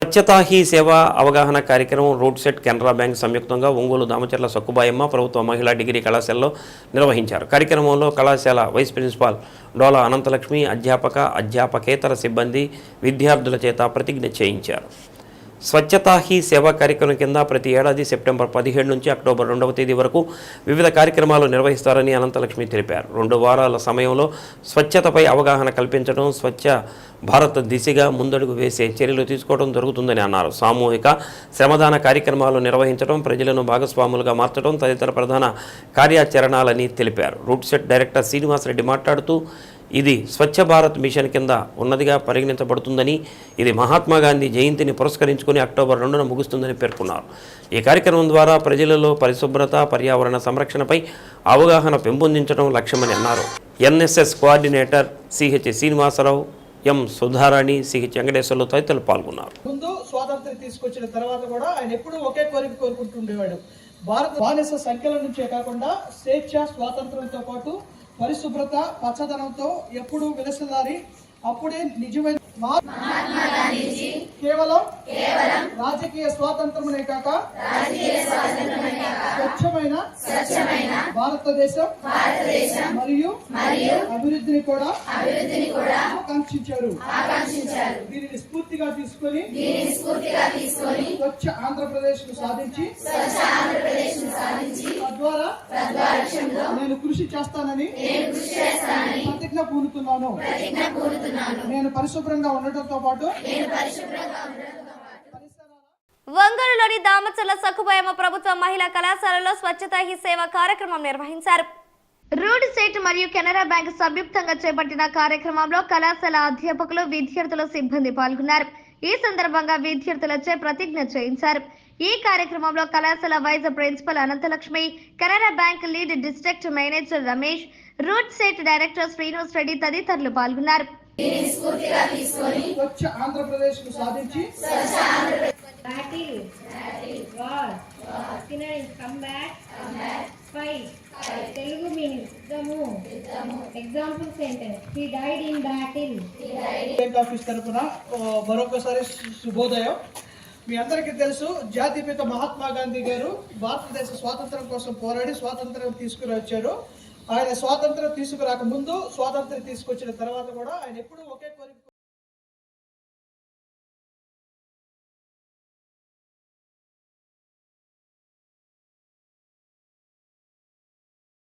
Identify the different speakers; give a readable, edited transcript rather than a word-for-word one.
Speaker 1: స్వచ్ఛతా he సేవ అవగాహన కార్యక్రమం రోడ్ సెట్ కెనరా బ్యాంక్ సంయుక్తంగా ఒంగోలు దామచర్ల సక్కుబాయమ్మ ప్రభుత్వ మహిళా డిగ్రీ కళాశాలలో నిర్వహించారు. కార్యక్రమంలో కళాశాల వైస్ ప్రిన్సిపాల్ డోలా అనంతలక్ష్మి, అధ్యాపకేతర సిబ్బంది విద్యార్థుల చేత ప్రతిజ్ఞ చేయించారు. స్వచ్ఛతా హీ సేవా కార్యక్రమం కింద ప్రతి ఏడాది సెప్టెంబర్ 17 నుంచి అక్టోబర్ 2వ తేదీ వరకు వివిధ కార్యక్రమాలు నిర్వహిస్తారని అనంతలక్ష్మి తెలిపారు. 2 వారాల సమయంలో స్వచ్ఛతపై అవగాహన కల్పించడం, స్వచ్ఛ భారత్ దిశగా ముందడుగు వేసే చర్యలు తీసుకోవడం జరుగుతుందని అన్నారు. సామూహిక శ్రమదాన కార్యక్రమాలు నిర్వహించడం, ప్రజలను భాగస్వాములుగా మార్చడం తదితర ప్రధాన కార్యాచరణాలని తెలిపారు. రూట్ సెట్ డైరెక్టర్ శ్రీనివాసరెడ్డి మాట్లాడుతూ ఇది స్వచ్ఛ భారత్ మిషన్ కింద ఉన్నదిగా పరిగణించబడుతుందని, ఇది మహాత్మా గాంధీ జయంతిని పురస్కరించుకుని అక్టోబర్ 2న ముగుస్తుందని పేర్కొన్నారు. ఈ కార్యక్రమం ద్వారా ప్రజలలో పరిశుభ్రత, పర్యావరణ సంరక్షణపై అవగాహన పెంపొందించడం లక్ష్యమని అన్నారు. ఎన్ఎస్ఎస్ కోఆర్డినేటర్ సిహెచ్ శ్రీనివాసరావు, ఎం సుధారాణి, సిహెచ్ వెంకటేశ్వర్లు తదితరులు పాల్గొన్నారు.
Speaker 2: ముందు స్వాతంత్ర్యం తీసుకొచ్చిన తర్వాత కూడా ఆయన ఎప్పుడూ ఒకే కోరిక కోరుకుంటుండేవాడు. భారత బానిస సంఖ్యల నుంచే కాకుండా స్వేచ్ఛ, స్వాతంత్రంతో పాటు పరిశుభ్రత, పచ్చదనంతో ఎప్పుడూ విలసిల్లాలి. అప్పుడే నిజమైన కేవలం రాజకీయ స్వాతంత్రమే కాక స్వచ్ఛమైన భారతదేశం మరియు అభివృద్ధిని కూడా ఆకాంక్షించారు. దీనిని స్ఫూర్తిగా తీసుకొని స్వచ్ఛ ఆంధ్రప్రదేశ్ ను సాధించి తద్వారా నేను కృషి చేస్తానని ప్రతిజ్ఞ పూనుతున్నాను. నేను పరిశుభ్రంగా ఉండటంతో పాటు
Speaker 3: ఒంగోలులోని దామచర్ల సక్కుబాయమ్మ ప్రభుత్వ మహిళా కళాశాలలో స్వచ్ఛతా హీ సేవ కార్యక్రమం నిర్వహించారు. రోడ్ సెట్ మరియు కెనరా బ్యాంక్ సంయుక్తంగా చేపట్టిన కార్యక్రమంలో కళాశాల అధ్యాపకులు, విద్యార్థుల సిబ్బంది పాల్గొన్నారు. ఈ సందర్భంగా విద్యార్థులచే ప్రతిజ్ఞ చేయించారు. ఈ కార్యక్రమంలో కళాశాల vice principal Anantalakshmi, Canara bank lead district manager Ramesh, root set director Srinivas Reddy తదితరులు పాల్గొన్నారు.
Speaker 2: స్వచ్ఛ ఆంధ్రప్రదేశ్ ను సాధించి
Speaker 4: Telugu meaning example sentence he died in battle.
Speaker 2: Bank office తరపున మరొకసారి శుభోదయం. మీ అందరికీ తెలుసు, జాతిపిత మహాత్మా గాంధీ గారు భారతదేశ స్వాతంత్రం కోసం పోరాడి స్వాతంత్రం తీసుకుని వచ్చారు. ఆయన స్వాతంత్రం తీసుకురాక ముందు, స్వాతంత్రం తీసుకొచ్చిన తర్వాత కూడా ఆయన ఎప్పుడూ ఒకే